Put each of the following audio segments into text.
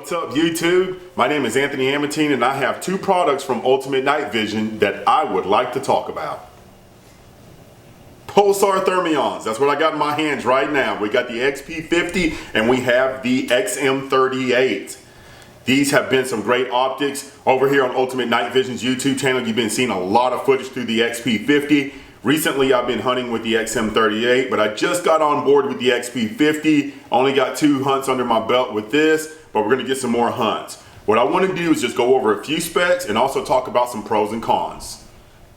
What's up YouTube? My name is Anthony Amantine and I have two products from Ultimate Night Vision that I would like to talk about. Pulsar Thermions, that's what I got in my hands right now. We got the XP50 and we have the XM38. These have been some great optics. Over here on Ultimate Night Vision's YouTube channel, you've been seeing a lot of footage through the XP50. Recently, I've been hunting with the XM38, but I just got on board with the XP50. Only got 2 hunts under my belt with this, but we're gonna get some more hunts. What I wanna do is just go over a few specs and also talk about some pros and cons.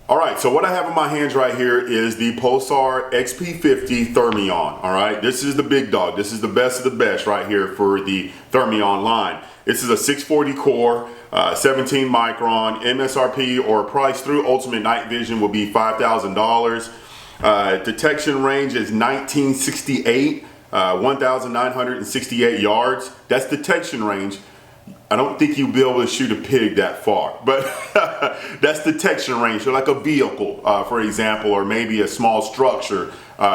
All right, so what I have in my hands right here is the Pulsar XP50 Thermion, all right? This is the big dog. This is the best of the best right here for the Thermion line. This is a 640 core, 17 micron, MSRP or price through Ultimate Night Vision will be $5,000. Detection range is 1968, 1,968 yards. That's detection range. I don't think you'll be able to shoot a pig that far, but that's detection range. So like a vehicle, for example, or maybe a small structure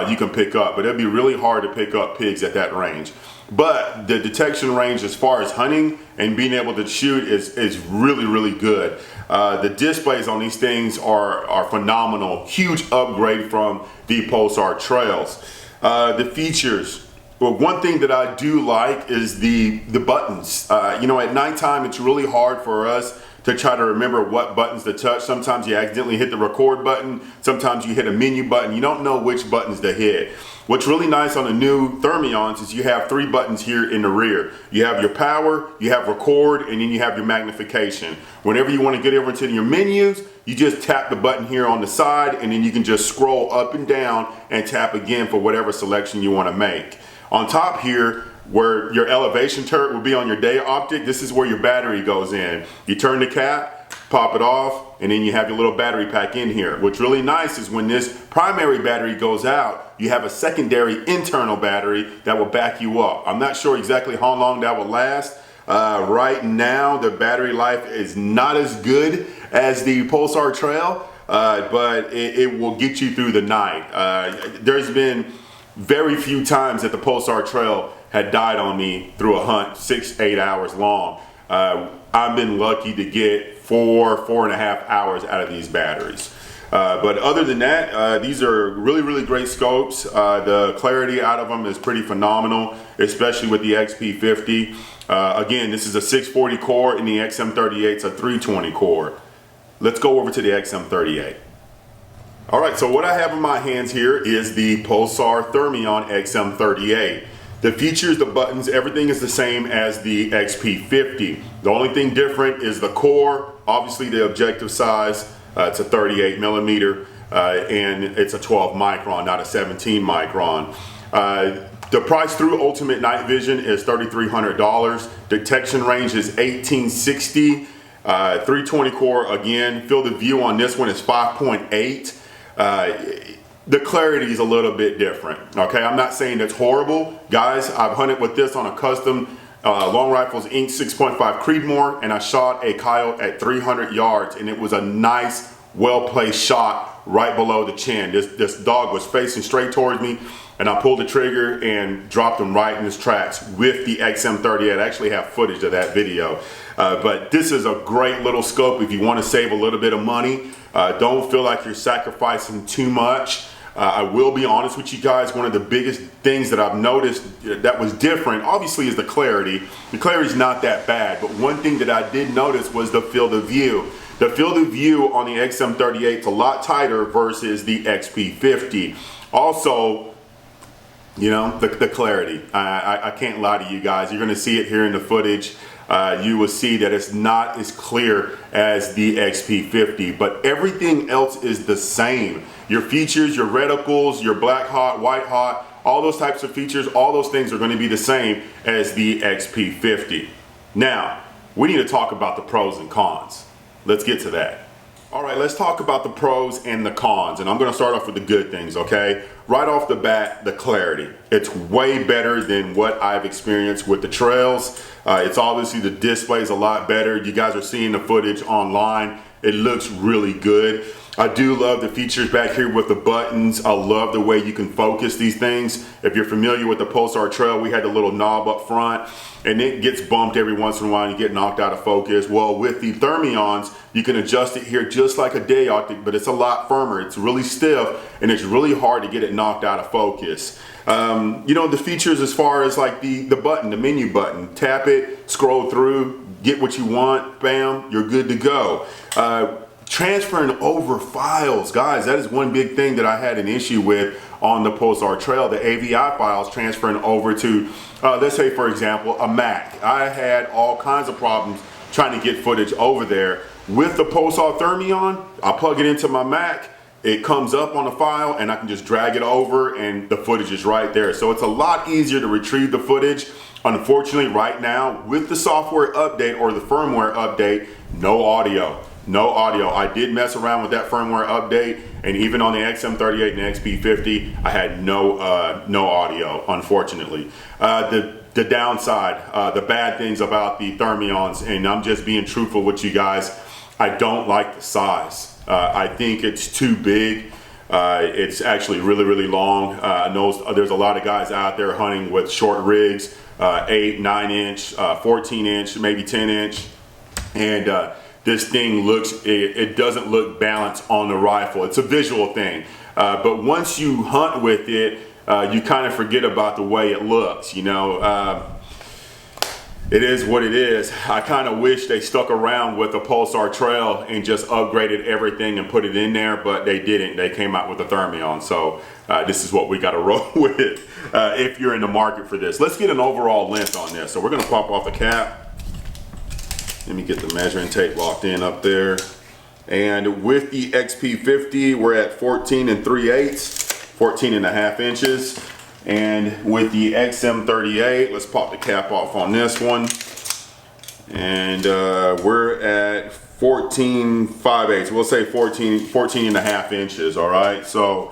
you can pick up, but it'd be really hard to pick up pigs at that range. But the detection range as far as hunting and being able to shoot is really, really good. The displays on these things are phenomenal. Huge upgrade from the Pulsar Trails. The features. Well, one thing that I do like is the buttons. You know, at nighttime, it's really hard for us to try to remember what buttons to touch. Sometimes you accidentally hit the record button. Sometimes you hit a menu button. You don't know which buttons to hit. What's really nice on the new Thermions is you have 3 buttons here in the rear. You have your power, you have record, and then you have your magnification. Whenever you want to get over into your menus, you just tap the button here on the side, and then you can just scroll up and down and tap again for whatever selection you want to make. On top here, where your elevation turret will be on your day optic, this is where your battery goes in. You turn the cap, pop it off, and then you have your little battery pack in here. What's really nice is when this primary battery goes out, you have a secondary internal battery that will back you up. I'm not sure exactly how long that will last. Right now, the battery life is not as good as the Pulsar Trail, but it will get you through the night. There's been very few times that the Pulsar Trail had died on me through a hunt 6-8 hours long. I've been lucky to get 4.5 hours out of these batteries. But other than that, these are really great scopes. The clarity out of them is pretty phenomenal, especially with the XP50. Again, this is a 640 core and the XM38 is a 320 core. Let's go over to the XM38. All right, so what I have in my hands here is the Pulsar Thermion XM38. The features, the buttons, everything is the same as the XP50. The only thing different is the core, obviously the objective size. It's a 38 millimeter and it's a 12 micron, not a 17 micron. The price through Ultimate Night Vision is $3,300. Detection range is 1860. 320 core again. Field of view on this one is 5.8. The clarity is a little bit different. Okay, I'm not saying that's horrible. Guys, I've hunted with this on a custom Long Rifles Inc. 6.5 Creedmoor, and I shot a coyote at 300 yards, and it was a nice, well-placed shot right below the chin. This dog was facing straight towards me, and I pulled the trigger and dropped him right in his tracks with the XM38. I actually have footage of that video. But this is a great little scope if you want to save a little bit of money. Don't feel like you're sacrificing too much. I will be honest with you guys, one of the biggest things that I've noticed that was different, obviously, is the clarity. The clarity is not that bad, but one thing that I did notice was the field of view. The field of view on the XM38 is a lot tighter versus the XP50. Also, you know, the clarity. I can't lie to you guys. You're going to see it here in the footage. You will see that it's not as clear as the XP50, but everything else is the same. Your features, your reticles, your black hot, white hot, all those types of features, all those things are going to be the same as the XP50. Now, we need to talk about the pros and cons. Let's get to that. All right, let's talk about the pros and the cons, and I'm going to start off with the good things, okay? Right off the bat, the clarity. It's way better than what I've experienced with the Trails. It's obviously the display is a lot better. You guys are seeing the footage online. It looks really good. I do love the features back here with the buttons. I love the way you can focus these things. If you're familiar with the Pulsar Trail, we had the little knob up front and it gets bumped every once in a while and you get knocked out of focus. Well, with the Thermions, you can adjust it here just like a day optic, but it's a lot firmer. It's really stiff and it's really hard to get it knocked out of focus. You know, the features as far as like the button, the menu button, tap it, scroll through, get what you want, bam, you're good to go. Transferring over files, guys, that is one big thing that I had an issue with on the Pulsar Trail, the AVI files transferring over to, let's say for example, a Mac. I had all kinds of problems trying to get footage over there. With the Pulsar Thermion, I plug it into my Mac, it comes up on the file and I can just drag it over and the footage is right there. So it's a lot easier to retrieve the footage. Unfortunately, right now, with the software update or the firmware update, no audio. No audio. I did mess around with that firmware update, and even on the XM38 and XP50, I had no audio, unfortunately. The downside, the bad things about the Thermions, and I'm just being truthful with you guys, I don't like the size. I think it's too big. It's actually really, really long. I know there's a lot of guys out there hunting with short rigs, 8, 9 inch, 14 inch, maybe 10 inch, and this thing looks, it doesn't look balanced on the rifle. It's a visual thing. But once you hunt with it, you kind of forget about the way it looks, you know. It is what it is. I kind of wish they stuck around with the Pulsar Trail and just upgraded everything and put it in there, but they didn't. They came out with the Thermion. So this is what we got to roll with if you're in the market for this. Let's get an overall length on this. So we're going to pop off the cap. Let me get the measuring tape locked in up there. And with the XP50, we're at 14 3/8, 14 1/2 inches. And with the XM38, let's pop the cap off on this one. And we're at 14 5/8. We'll say 14 1/2 inches, all right? So,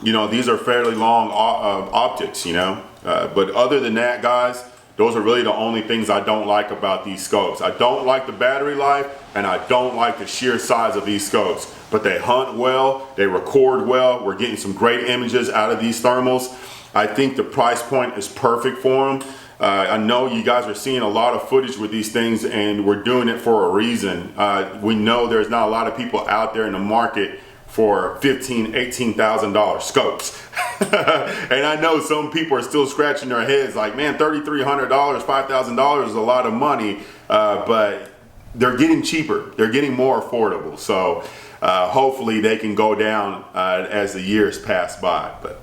you know, these are fairly long optics, you know. But other than that, guys, those are really the only things I don't like about these scopes. I don't like the battery life, and I don't like the sheer size of these scopes. But they hunt well, they record well, we're getting some great images out of these thermals. I think the price point is perfect for them. I know you guys are seeing a lot of footage with these things, and we're doing it for a reason. We know there's not a lot of people out there in the market for $15,000, $18,000 scopes. And I know some people are still scratching their heads like, man, $3,300, $5,000 is a lot of money, but they're getting cheaper. They're getting more affordable. So hopefully they can go down as the years pass by. But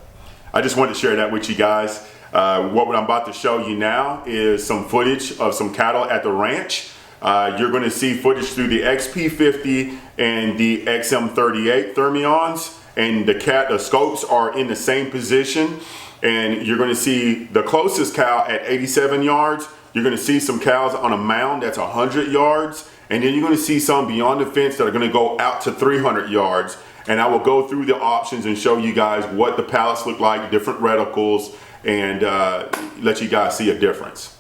I just wanted to share that with you guys. What I'm about to show you now is some footage of some cattle at the ranch. You're going to see footage through the XP50 and the XM38 Thermions, and the scopes are in the same position, and you're going to see the closest cow at 87 yards. You're going to see some cows on a mound that's 100 yards, and then you're going to see some beyond the fence that are going to go out to 300 yards. And I will go through the options and show you guys what the pallets look like, different reticles, and let you guys see a difference.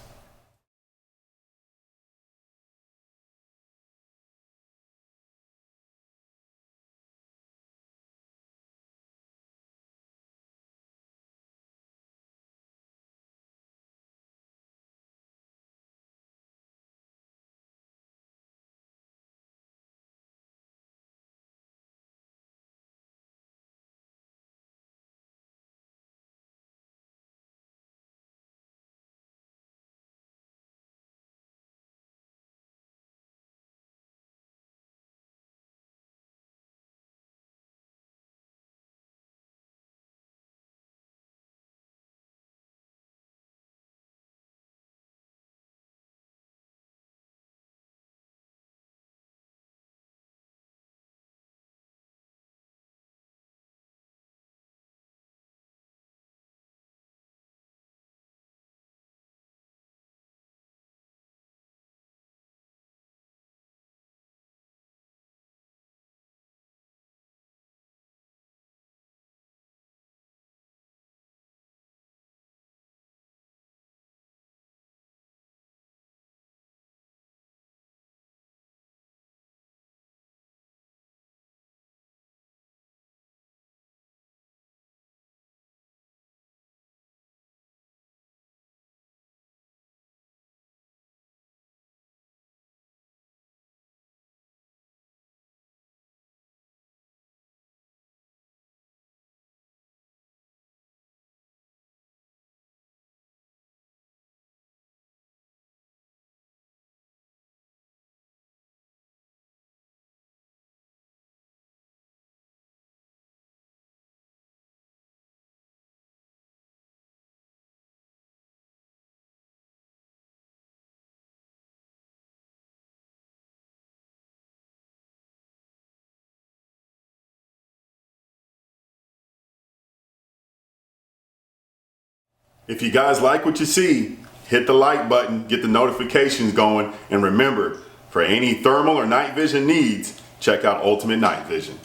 If you guys like what you see, hit the like button, get the notifications going, and remember, for any thermal or night vision needs, check out Ultimate Night Vision.